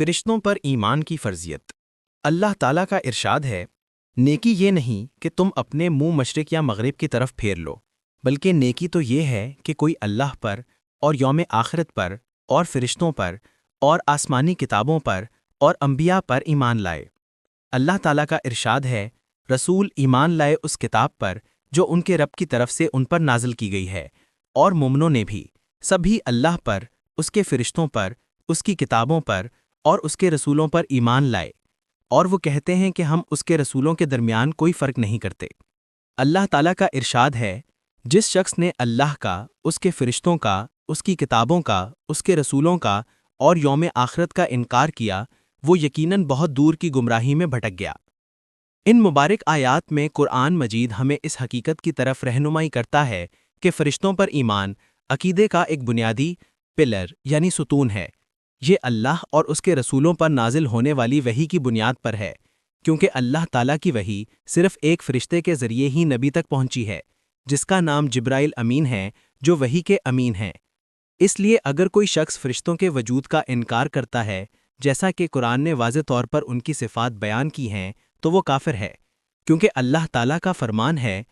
فرشتوں پر ایمان کی فرضیت۔ اللہ تعالیٰ کا ارشاد ہے، نیکی یہ نہیں کہ تم اپنے منہ مشرق یا مغرب کی طرف پھیر لو، بلکہ نیکی تو یہ ہے کہ کوئی اللہ پر اور یوم آخرت پر اور فرشتوں پر اور آسمانی کتابوں پر اور انبیاء پر ایمان لائے۔ اللہ تعالیٰ کا ارشاد ہے، رسول ایمان لائے اس کتاب پر جو ان کے رب کی طرف سے ان پر نازل کی گئی ہے، اور مومنوں نے بھی سبھی اللہ پر، اس کے فرشتوں پر، اس کی کتابوں پر اور اس کے رسولوں پر ایمان لائے، اور وہ کہتے ہیں کہ ہم اس کے رسولوں کے درمیان کوئی فرق نہیں کرتے۔ اللہ تعالیٰ کا ارشاد ہے، جس شخص نے اللہ کا، اس کے فرشتوں کا، اس کی کتابوں کا، اس کے رسولوں کا اور یوم آخرت کا انکار کیا، وہ یقیناً بہت دور کی گمراہی میں بھٹک گیا۔ ان مبارک آیات میں قرآن مجید ہمیں اس حقیقت کی طرف رہنمائی کرتا ہے کہ فرشتوں پر ایمان عقیدے کا ایک بنیادی پلر یعنی ستون ہے۔ یہ اللہ اور اس کے رسولوں پر نازل ہونے والی وحی کی بنیاد پر ہے، کیونکہ اللہ تعالیٰ کی وحی صرف ایک فرشتے کے ذریعے ہی نبی تک پہنچی ہے، جس کا نام جبرائیل امین ہے، جو وحی کے امین ہیں۔ اس لیے اگر کوئی شخص فرشتوں کے وجود کا انکار کرتا ہے، جیسا کہ قرآن نے واضح طور پر ان کی صفات بیان کی ہیں، تو وہ کافر ہے، کیونکہ اللہ تعالیٰ کا فرمان ہے،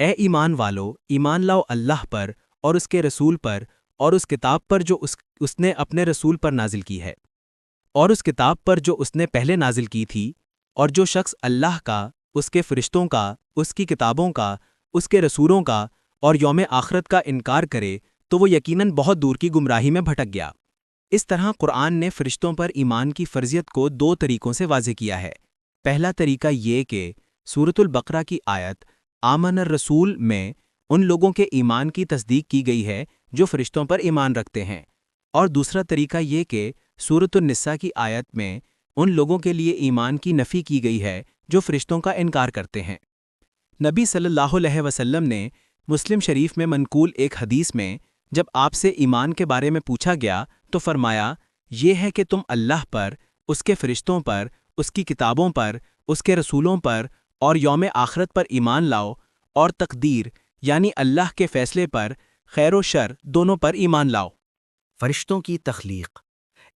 اے ایمان والو، ایمان لاؤ اللہ پر اور اس کے رسول پر اور اس کتاب پر جو اس نے اپنے رسول پر نازل کی ہے، اور اس کتاب پر جو اس نے پہلے نازل کی تھی، اور جو شخص اللہ کا، اس کے فرشتوں کا، اس کی کتابوں کا، اس کے رسولوں کا اور یوم آخرت کا انکار کرے تو وہ یقیناً بہت دور کی گمراہی میں بھٹک گیا۔ اس طرح قرآن نے فرشتوں پر ایمان کی فرضیت کو دو طریقوں سے واضح کیا ہے۔ پہلا طریقہ یہ کہ سورۃ البقرہ کی آیت آمن الرسول میں ان لوگوں کے ایمان کی تصدیق کی گئی ہے جو فرشتوں پر ایمان رکھتے ہیں، اور دوسرا طریقہ یہ کہ سورۃ النساء کی آیت میں ان لوگوں کے لیے ایمان کی نفی کی گئی ہے جو فرشتوں کا انکار کرتے ہیں۔ نبی صلی اللہ علیہ وسلم نے مسلم شریف میں منقول ایک حدیث میں جب آپ سے ایمان کے بارے میں پوچھا گیا تو فرمایا، یہ ہے کہ تم اللہ پر، اس کے فرشتوں پر، اس کی کتابوں پر، اس کے رسولوں پر اور یوم آخرت پر ایمان لاؤ، اور تقدیر یعنی اللہ کے فیصلے پر، خیر و شر دونوں پر ایمان لاؤ۔ فرشتوں کی تخلیق۔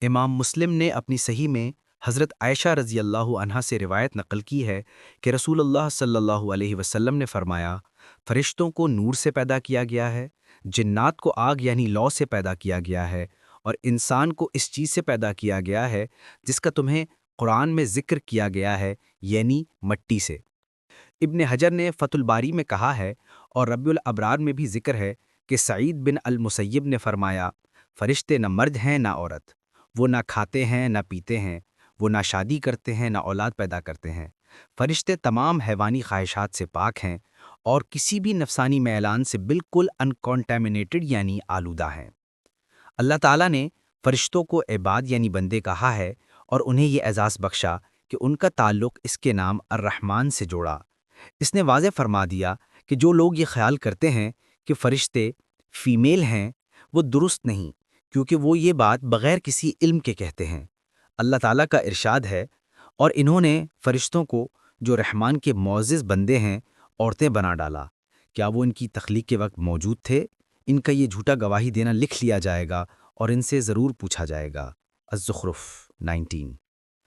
امام مسلم نے اپنی صحیح میں حضرت عائشہ رضی اللہ عنہا سے روایت نقل کی ہے کہ رسول اللہ صلی اللہ علیہ وسلم نے فرمایا، فرشتوں کو نور سے پیدا کیا گیا ہے، جنات کو آگ یعنی لو سے پیدا کیا گیا ہے، اور انسان کو اس چیز سے پیدا کیا گیا ہے جس کا تمہیں قرآن میں ذکر کیا گیا ہے، یعنی مٹی سے۔ ابن حجر نے فتح الباری میں کہا ہے، اور ربیع الابرار میں بھی ذکر ہے کہ سعید بن المسیب نے فرمایا، فرشتے نہ مرد ہیں نہ عورت، وہ نہ کھاتے ہیں نہ پیتے ہیں، وہ نہ شادی کرتے ہیں نہ اولاد پیدا کرتے ہیں۔ فرشتے تمام حیوانی خواہشات سے پاک ہیں اور کسی بھی نفسانی میلان سے بالکل انکانٹیمنیٹڈ یعنی آلودہ ہیں۔ اللہ تعالیٰ نے فرشتوں کو عباد یعنی بندے کہا ہے اور انہیں یہ اعزاز بخشا کہ ان کا تعلق اس کے نام الرحمن سے جوڑا۔ اس نے واضح فرما دیا کہ جو لوگ یہ خیال کرتے ہیں کہ فرشتے فیمیل ہیں وہ درست نہیں، کیونکہ وہ یہ بات بغیر کسی علم کے کہتے ہیں۔ اللہ تعالیٰ کا ارشاد ہے، اور انہوں نے فرشتوں کو جو رحمان کے معزز بندے ہیں عورتیں بنا ڈالا۔ کیا وہ ان کی تخلیق کے وقت موجود تھے؟ ان کا یہ جھوٹا گواہی دینا لکھ لیا جائے گا اور ان سے ضرور پوچھا جائے گا۔ الزخرف 19۔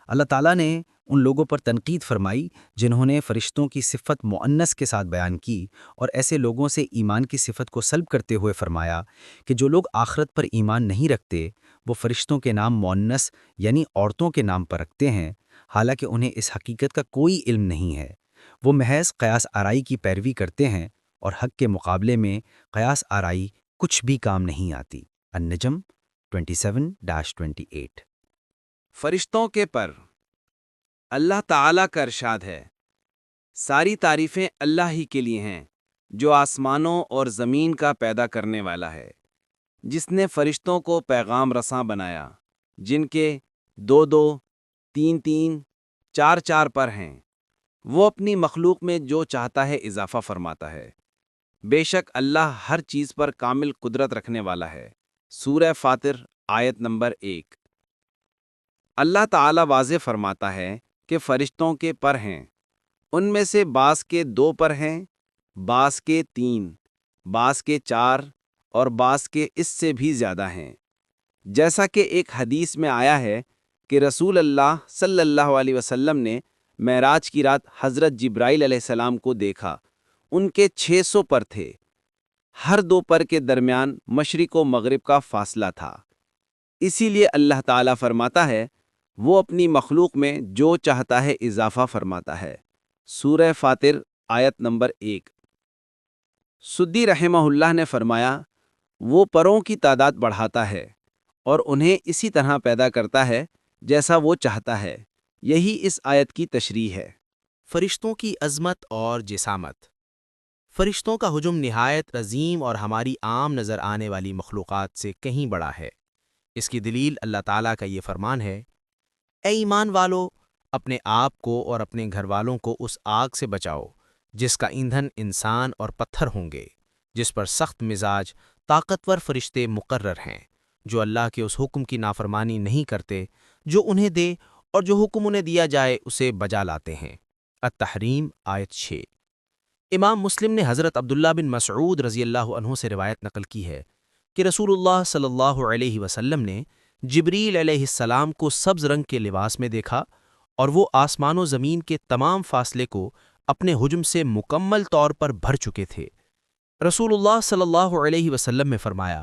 اللہ تعالیٰ نے ان لوگوں پر تنقید فرمائی جنہوں نے فرشتوں کی صفت مؤنث کے ساتھ بیان کی، اور ایسے لوگوں سے ایمان کی صفت کو سلب کرتے ہوئے فرمایا کہ جو لوگ آخرت پر ایمان نہیں رکھتے وہ فرشتوں کے نام مؤنث یعنی عورتوں کے نام پر رکھتے ہیں، حالانکہ انہیں اس حقیقت کا کوئی علم نہیں ہے۔ وہ محض قیاس آرائی کی پیروی کرتے ہیں، اور حق کے مقابلے میں قیاس آرائی کچھ بھی کام نہیں آتی۔ النجم 27-28۔ فرشتوں کے پر اللہ تعالیٰ کا ارشاد ہے، ساری تعریفیں اللہ ہی کے لیے ہیں جو آسمانوں اور زمین کا پیدا کرنے والا ہے، جس نے فرشتوں کو پیغام رساں بنایا، جن کے 2-2، 3-3، 4-4 پر ہیں۔ وہ اپنی مخلوق میں جو چاہتا ہے اضافہ فرماتا ہے۔ بے شک اللہ ہر چیز پر کامل قدرت رکھنے والا ہے۔ سورہ فاطر آیت نمبر 1۔ اللہ تعالیٰ واضح فرماتا ہے کہ فرشتوں کے پر ہیں، ان میں سے بعض کے 2 پر ہیں، بعض کے 3، بعض کے 4 اور بعض کے اس سے بھی زیادہ ہیں، جیسا کہ ایک حدیث میں آیا ہے کہ رسول اللہ صلی اللہ علیہ وسلم نے معراج کی رات حضرت جبرائیل علیہ السلام کو دیکھا۔ ان کے 600 پر تھے، ہر 2 پر کے درمیان مشرق و مغرب کا فاصلہ تھا۔ اسی لیے اللہ تعالیٰ فرماتا ہے، وہ اپنی مخلوق میں جو چاہتا ہے اضافہ فرماتا ہے۔ سورہ فاطر آیت نمبر 1۔ سدی رحمہ اللہ نے فرمایا، وہ پروں کی تعداد بڑھاتا ہے اور انہیں اسی طرح پیدا کرتا ہے جیسا وہ چاہتا ہے۔ یہی اس آیت کی تشریح ہے۔ فرشتوں کی عظمت اور جسامت۔ فرشتوں کا حجم نہایت عظیم اور ہماری عام نظر آنے والی مخلوقات سے کہیں بڑا ہے۔ اس کی دلیل اللہ تعالیٰ کا یہ فرمان ہے، اے ایمان والو، اپنے آپ کو اور اپنے گھر والوں کو اس آگ سے بچاؤ جس کا ایندھن انسان اور پتھر ہوں گے، جس پر سخت مزاج طاقتور فرشتے مقرر ہیں، جو اللہ کے اس حکم کی نافرمانی نہیں کرتے جو انہیں دے، اور جو حکم انہیں دیا جائے اسے بجا لاتے ہیں۔ التحریم آیت 6۔ امام مسلم نے حضرت عبداللہ بن مسعود رضی اللہ عنہ سے روایت نقل کی ہے کہ رسول اللہ صلی اللہ علیہ وسلم نے جبریل علیہ السلام کو سبز رنگ کے لباس میں دیکھا، اور وہ آسمان و زمین کے تمام فاصلے کو اپنے حجم سے مکمل طور پر بھر چکے تھے۔ رسول اللہ صلی اللہ علیہ وسلم نے فرمایا،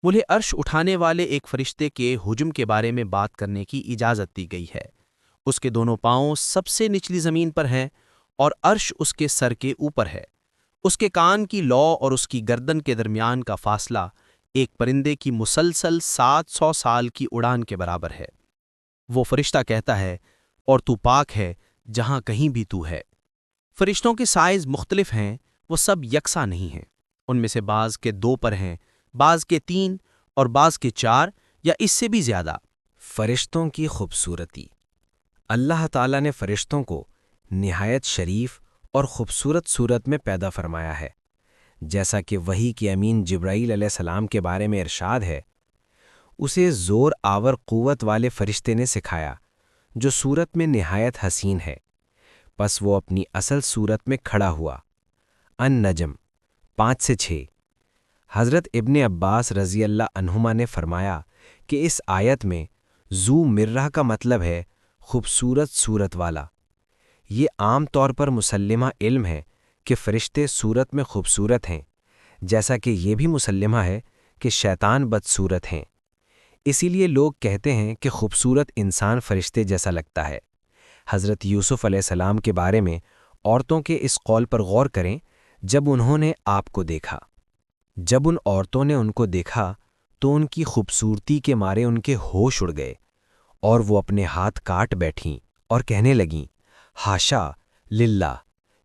مجھے عرش اٹھانے والے ایک فرشتے کے حجم کے بارے میں بات کرنے کی اجازت دی گئی ہے۔ اس کے دونوں پاؤں سب سے نچلی زمین پر ہیں اور عرش اس کے سر کے اوپر ہے۔ اس کے کان کی لو اور اس کی گردن کے درمیان کا فاصلہ ایک پرندے کی مسلسل 700 سال کی اڑان کے برابر ہے۔ وہ فرشتہ کہتا ہے، اور تو پاک ہے جہاں کہیں بھی تو ہے۔ فرشتوں کے سائز مختلف ہیں، وہ سب یکساں نہیں ہیں۔ ان میں سے بعض کے 2 پر ہیں، بعض کے 3 اور بعض کے 4 یا اس سے بھی زیادہ۔ فرشتوں کی خوبصورتی۔ اللہ تعالیٰ نے فرشتوں کو نہایت شریف اور خوبصورت صورت میں پیدا فرمایا ہے، جیسا کہ وحی کے امین جبرائیل علیہ السلام کے بارے میں ارشاد ہے، اسے زور آور قوت والے فرشتے نے سکھایا جو صورت میں نہایت حسین ہے، پس وہ اپنی اصل صورت میں کھڑا ہوا۔ النجم 5-6۔ حضرت ابن عباس رضی اللہ عنہما نے فرمایا کہ اس آیت میں ذو مرہ کا مطلب ہے خوبصورت صورت والا۔ یہ عام طور پر مسلمہ علم ہے کہ فرشتے صورت میں خوبصورت ہیں، جیسا کہ یہ بھی مسلمہ ہے کہ شیطان بدصورت ہیں۔ اسی لیے لوگ کہتے ہیں کہ خوبصورت انسان فرشتے جیسا لگتا ہے۔ حضرت یوسف علیہ السلام کے بارے میں عورتوں کے اس قول پر غور کریں، جب انہوں نے آپ کو دیکھا۔ جب ان عورتوں نے ان کو دیکھا تو ان کی خوبصورتی کے مارے ان کے ہوش اڑ گئے، اور وہ اپنے ہاتھ کاٹ بیٹھیں اور کہنے لگیں، ہاشا للہ،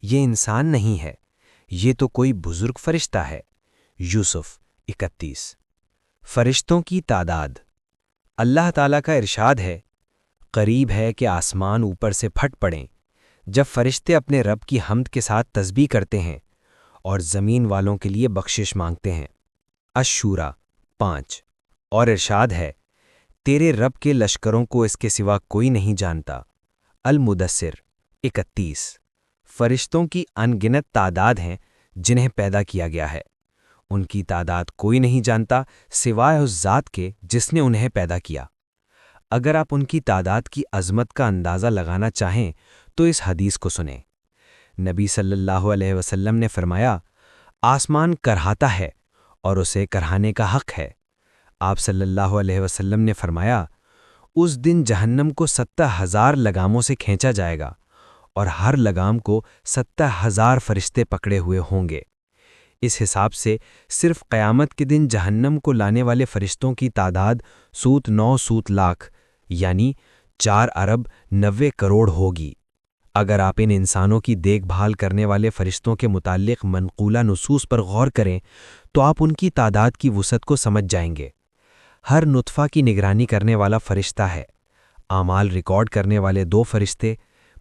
یہ انسان نہیں ہے، یہ تو کوئی بزرگ فرشتہ ہے۔ یوسف 31۔ فرشتوں کی تعداد۔ اللہ تعالیٰ کا ارشاد ہے، قریب ہے کہ آسمان اوپر سے پھٹ پڑیں جب فرشتے اپنے رب کی حمد کے ساتھ تسبیح کرتے ہیں اور زمین والوں کے لیے بخشش مانگتے ہیں۔ الشورى 5۔ اور ارشاد ہے، تیرے رب کے لشکروں کو اس کے سوا کوئی نہیں جانتا۔ المدثر 31۔ فرشتوں کی ان گنت تعداد ہیں جنہیں پیدا کیا گیا ہے، ان کی تعداد کوئی نہیں جانتا سوائے اس ذات کے جس نے انہیں پیدا کیا۔ اگر آپ ان کی تعداد کی عظمت کا اندازہ لگانا چاہیں تو اس حدیث کو سنیں۔ نبی صلی اللہ علیہ وسلم نے فرمایا، آسمان کرہاتا ہے اور اسے کرہانے کا حق ہے۔ آپ صلی اللہ علیہ وسلم نے فرمایا، اس دن جہنم کو 70,000 لگاموں سے کھینچا جائے گا اور ہر لگام کو 70,000 فرشتے پکڑے ہوئے ہوں گے۔ اس حساب سے صرف قیامت کے دن جہنم کو لانے والے فرشتوں کی تعداد 9 لاکھ یعنی 4 ارب 90 کروڑ ہوگی۔ اگر آپ ان انسانوں کی دیکھ بھال کرنے والے فرشتوں کے متعلق منقولہ نصوص پر غور کریں تو آپ ان کی تعداد کی وسعت کو سمجھ جائیں گے۔ ہر نطفہ کی نگرانی کرنے والا فرشتہ ہے، اعمال ریکارڈ کرنے والے 2 فرشتے،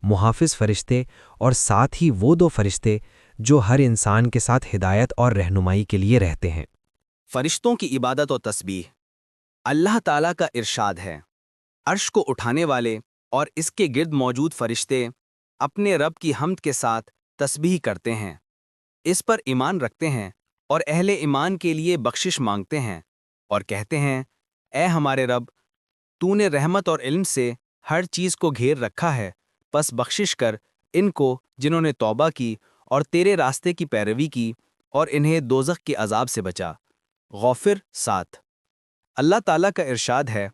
محافظ فرشتے، اور ساتھ ہی وہ 2 فرشتے جو ہر انسان کے ساتھ ہدایت اور رہنمائی کے لیے رہتے ہیں۔ فرشتوں کی عبادت و تسبیح۔ اللہ تعالیٰ کا ارشاد ہے، عرش کو اٹھانے والے اور اس کے گرد موجود فرشتے اپنے رب کی حمد کے ساتھ تسبیح کرتے ہیں، اس پر ایمان رکھتے ہیں اور اہل ایمان کے لیے بخشش مانگتے ہیں اور کہتے ہیں، اے ہمارے رب، تو نے رحمت اور علم سے ہر چیز کو گھیر رکھا ہے، پس بخشش کر ان کو جنہوں نے توبہ کی اور تیرے راستے کی پیروی کی، اور انہیں دوزخ کے عذاب سے بچا۔ غافر 7۔ اللہ تعالیٰ کا ارشاد ہے،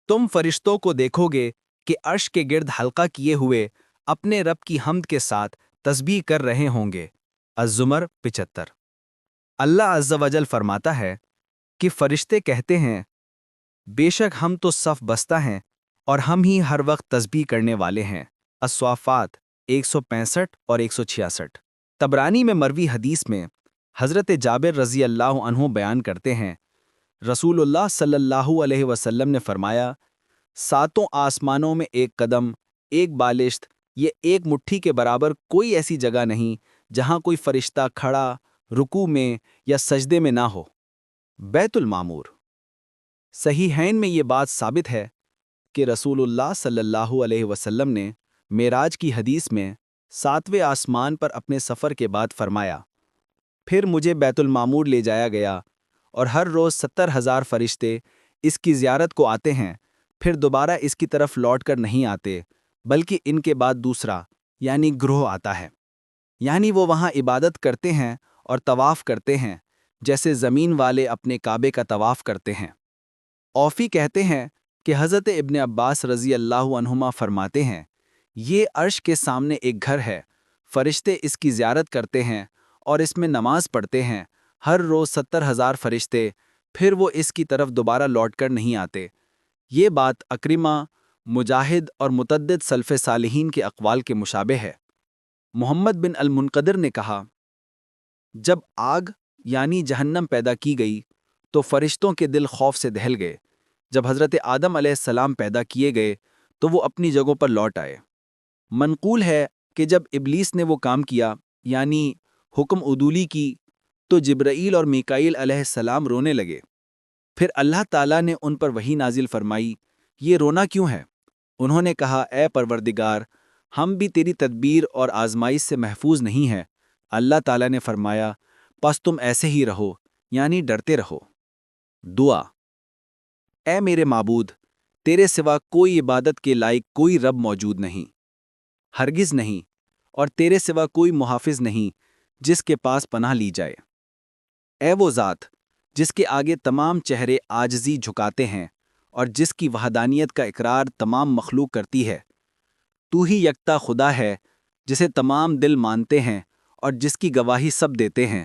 تم فرشتوں کو دیکھو گے کہ عرش کے گرد حلقہ کیے ہوئے اپنے رب کی حمد کے ساتھ تسبیح کر رہے ہوں گے۔ الزمر 75۔ اللہ عز و جل فرماتا ہے کہ فرشتے کہتے ہیں، بے شک ہم تو صف بستہ ہیں اور ہم ہی ہر وقت تسبیح کرنے والے ہیں۔ الصافات 165 اور 166۔ طبرانی میں مروی حدیث میں حضرت جابر رضی اللہ عنہ بیان کرتے ہیں، رسول اللہ صلی اللہ علیہ وسلم نے فرمایا، ساتوں آسمانوں میں ایک قدم، ایک بالشت، یہ ایک مٹھی کے برابر کوئی ایسی جگہ نہیں جہاں کوئی فرشتہ کھڑا، رکوع میں یا سجدے میں نہ ہو۔ بیت المعمور۔ صحیحین میں یہ بات ثابت ہے کہ رسول اللہ صلی اللہ علیہ وسلم نے معراج کی حدیث میں 7ویں آسمان پر اپنے سفر کے بعد فرمایا، پھر مجھے بیت المعمور لے جایا گیا اور ہر روز 70,000 فرشتے اس کی زیارت کو آتے ہیں، پھر دوبارہ اس کی طرف لوٹ کر نہیں آتے، بلکہ ان کے بعد دوسرا یعنی گروہ آتا ہے، یعنی وہ وہاں عبادت کرتے ہیں اور طواف کرتے ہیں جیسے زمین والے اپنے کعبے کا طواف کرتے ہیں۔ اوفی کہتے ہیں کہ حضرت ابن عباس رضی اللہ عنہما فرماتے ہیں، یہ عرش کے سامنے ایک گھر ہے، فرشتے اس کی زیارت کرتے ہیں اور اس میں نماز پڑھتے ہیں، ہر روز 70,000 فرشتے، پھر وہ اس کی طرف دوبارہ لوٹ کر نہیں آتے۔ یہ بات اکرمہ، مجاہد اور متعدد سلف صالحین کے اقوال کے مشابہ ہے۔ محمد بن المنقدر نے کہا، جب آگ یعنی جہنم پیدا کی گئی تو فرشتوں کے دل خوف سے دہل گئے، جب حضرت آدم علیہ السلام پیدا کیے گئے تو وہ اپنی جگہوں پر لوٹ آئے۔ منقول ہے کہ جب ابلیس نے وہ کام کیا یعنی حکم عدولی کی تو جبرائیل اور میکائیل علیہ السلام رونے لگے، پھر اللہ تعالیٰ نے ان پر وحی نازل فرمائی، یہ رونا کیوں ہے؟ انہوں نے کہا، اے پروردگار، ہم بھی تیری تدبیر اور آزمائش سے محفوظ نہیں ہیں۔ اللہ تعالیٰ نے فرمایا، پس تم ایسے ہی رہو یعنی ڈرتے رہو۔ دعا۔ اے میرے معبود، تیرے سوا کوئی عبادت کے لائق کوئی رب موجود نہیں، ہرگز نہیں، اور تیرے سوا کوئی محافظ نہیں جس کے پاس پناہ لی جائے۔ اے وہ ذات جس کے آگے تمام چہرے عاجزی جھکاتے ہیں اور جس کی وحدانیت کا اقرار تمام مخلوق کرتی ہے، تو ہی یکتا خدا ہے جسے تمام دل مانتے ہیں اور جس کی گواہی سب دیتے ہیں۔